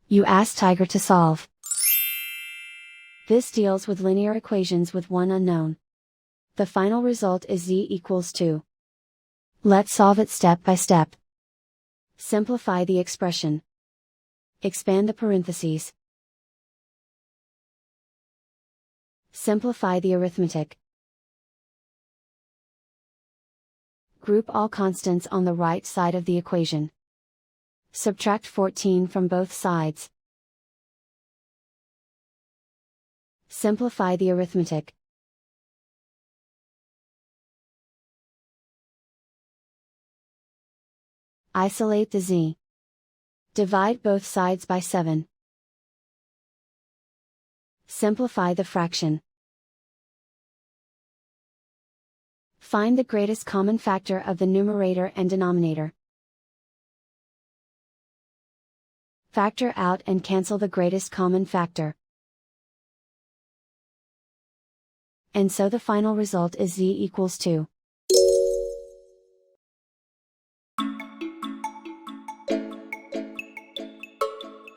You ask Tiger to solve. This deals with linear equations with one unknown. The final result is z=2. Let's solve it step by step. Simplify the expression. Expand the parentheses. Simplify the arithmetic. Group all constants on the right side of the equation. Subtract 14 from both sides. Simplify the arithmetic. Isolate the z. Divide both sides by 7. Simplify the fraction. Find the greatest common factor of the numerator and denominator. Factor out and cancel the greatest common factor. And so the final result is z=2.